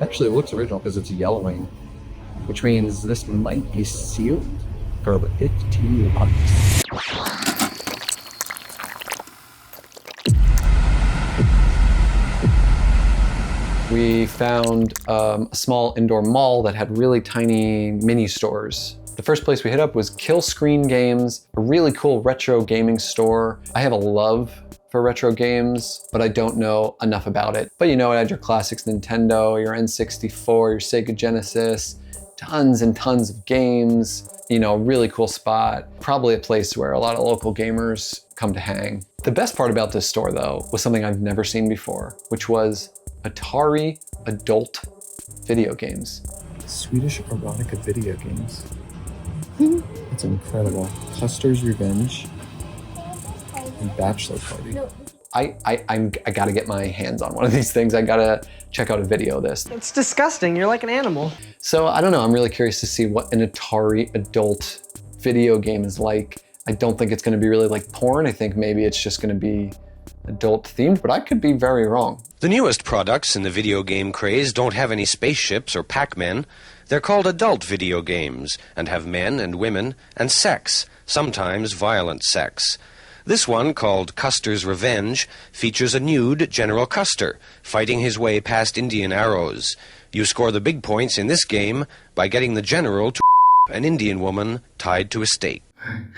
Actually, it looks original because it's yellowing, which means this might be sealed for $15. We found a small indoor mall that had really tiny mini stores. The first place we hit up was Killscreen Games, a really cool retro gaming store. I have a love for retro games, but I don't know enough about it. But you know, it had your classics Nintendo, your N64, your Sega Genesis, tons and tons of games. You know, really cool spot. Probably a place where a lot of local gamers come to hang. The best part about this store though was something I've never seen before, which was Atari adult video games. Swedish erotica video games. That's incredible. Custer's Revenge and Bachelor Party. I gotta get my hands on one of these things. I gotta check out a video of this. It's disgusting. You're like an animal. So I don't know, I'm really curious to see what an Atari adult video game is like. I don't think it's gonna be really like porn. I think maybe it's just gonna be adult themed, but I could be very wrong. The newest products in the video game craze don't have any spaceships or Pac-Men. They're called adult video games and have men and women and sex, sometimes violent sex. This one, called Custer's Revenge, features a nude General Custer fighting his way past Indian arrows. You score the big points in this game by getting the general to an Indian woman tied to a stake.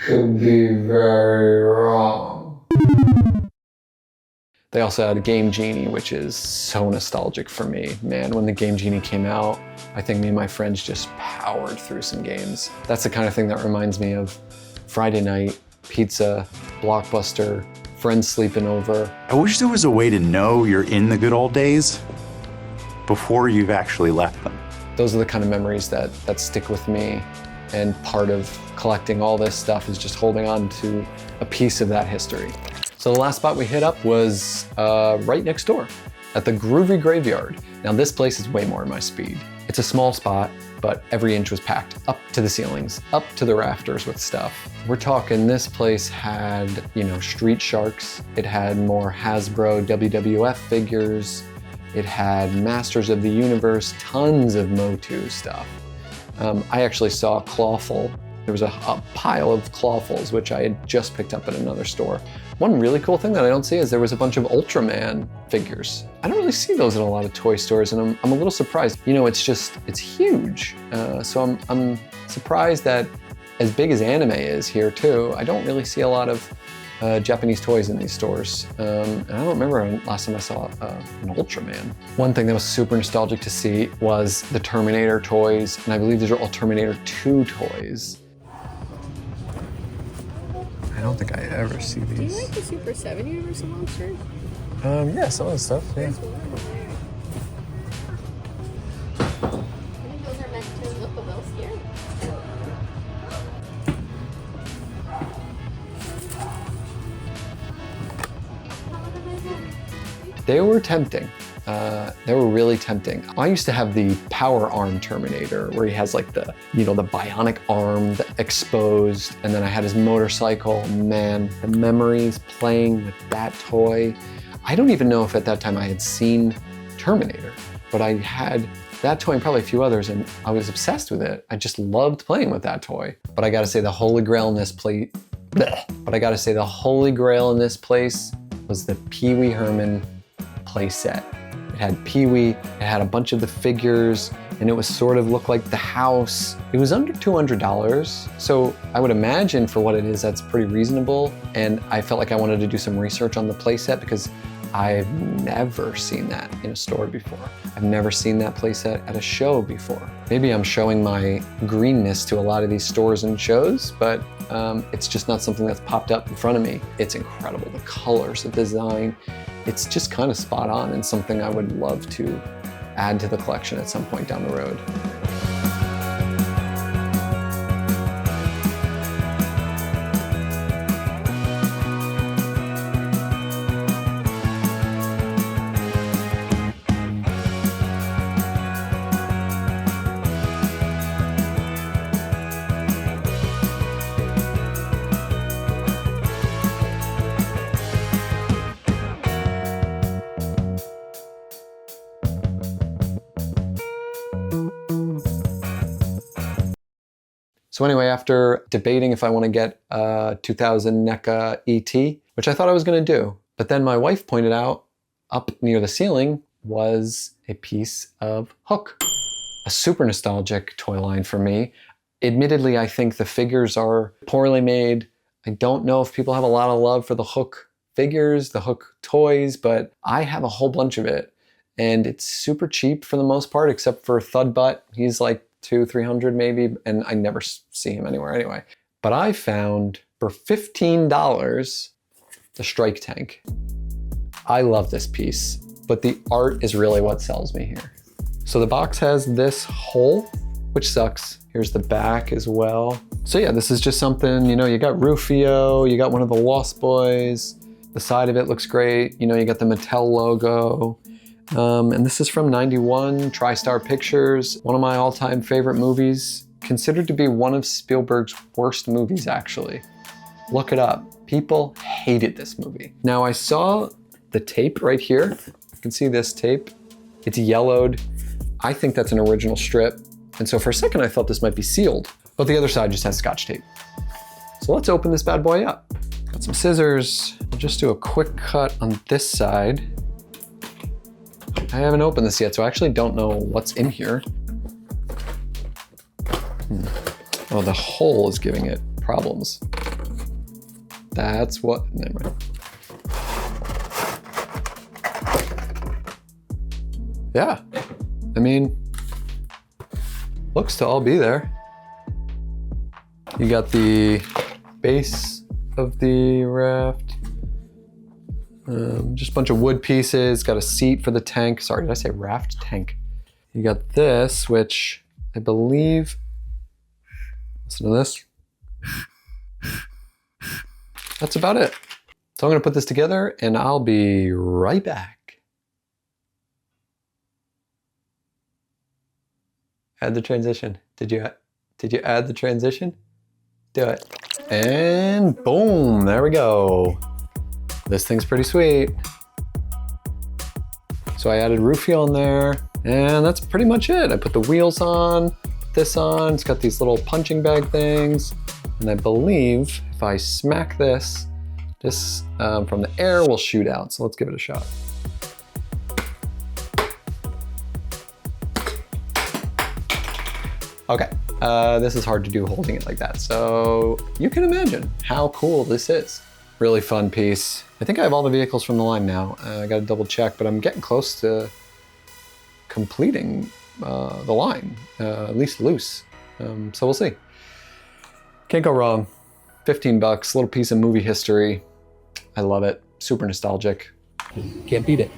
Could be very wrong. They also had Game Genie, which is so nostalgic for me. Man, when the Game Genie came out, I think me and my friends just powered through some games. That's the kind of thing that reminds me of Friday night, pizza, Blockbuster, friends sleeping over. I wish there was a way to know you're in the good old days before you've actually left them. Those are the kind of memories that stick with me. And part of collecting all this stuff is just holding on to a piece of that history. So the last spot we hit up was right next door at the Groovy Graveyard. Now this place is way more my speed. It's a small spot, but every inch was packed up to the ceilings, up to the rafters with stuff. We're talking this place had, you know, Street Sharks. It had more Hasbro WWF figures. It had Masters of the Universe, tons of Motu stuff. I actually saw Clawful. There was a pile of Clawfuls, which I had just picked up at another store. One really cool thing that I don't see is there was a bunch of Ultraman figures. I don't really see those in a lot of toy stores, and I'm a little surprised. You know, it's huge. So I'm surprised that as big as anime is here too, I don't really see a lot of Japanese toys in these stores. And I don't remember last time I saw an Ultraman. One thing that was super nostalgic to see was the Terminator toys, and I believe these are all Terminator 2 toys. I don't think I ever see these. Do you like the Super 7 Universal Monsters? Yeah, some of the stuff, yeah. I think those are meant to look a little scary. They were tempting. They were really tempting. I used to have the Power Arm Terminator where he has like the, you know, the bionic arm exposed, and then I had his motorcycle. Man, the memories playing with that toy. I don't even know if at that time I had seen Terminator, but I had that toy and probably a few others, and I was obsessed with it. I just loved playing with that toy. But I gotta say the holy grail in this place, was the Pee Wee Herman play set. It had Pee-wee, it had a bunch of the figures, and it was sort of looked like the house. It was under $200, so I would imagine for what it is, that's pretty reasonable. And I felt like I wanted to do some research on the play set because I've never seen that in a store before. I've never seen that play set at a show before. Maybe I'm showing my greenness to a lot of these stores and shows, but it's just not something that's popped up in front of me. It's incredible, the colors, the design. It's just kind of spot on and something I would love to add to the collection at some point down the road. So anyway, after debating if I want to get a 2000 NECA ET, which I thought I was going to do, but then my wife pointed out up near the ceiling was a piece of Hook. A super nostalgic toy line for me. Admittedly, I think the figures are poorly made. I don't know if people have a lot of love for the Hook figures, the Hook toys, but I have a whole bunch of it. And it's super cheap for the most part, except for Thudbutt. He's like $200-300 maybe, and I never see him anywhere anyway. But I found for $15 the Strike Tank. I love this piece, but the art is really what sells me here. So the box has this hole, which sucks. Here's the back as well. So yeah, this is just something, you know, you got Rufio, you got one of the Lost Boys. The side of it looks great. You know, you got the Mattel logo. And this is from '91, TriStar Pictures, one of my all-time favorite movies, considered to be one of Spielberg's worst movies, actually. Look it up. People hated this movie. Now I saw the tape right here. You can see this tape. It's yellowed. I think that's an original strip. And so for a second I thought this might be sealed, but the other side just has Scotch tape. So let's open this bad boy up. Got some scissors. I'll just do a quick cut on this side. I haven't opened this yet, so I actually don't know what's in here. Oh, the hole is giving it problems. That's what, never mind. Yeah, I mean, looks to all be there. You got the base of the raft. Just a bunch of wood pieces, got a seat for the tank. Sorry, did I say raft? Tank. You got this, which I believe, listen to this. That's about it. So I'm gonna put this together and I'll be right back. Add the transition. Did you add the transition? Do it. And boom, there we go. This thing's pretty sweet. So I added Rufio on there, and that's pretty much it. I put the wheels on, this on, it's got these little punching bag things, and I believe if I smack this from the air will shoot out. So let's give it a shot. Okay, this is hard to do holding it like that. So you can imagine how cool this is. Really fun piece. I think I have all the vehicles from the line now. I gotta double check, but I'm getting close to completing the line, at least loose. So we'll see. Can't go wrong. 15 bucks, little piece of movie history. I love it. Super nostalgic. Can't beat it.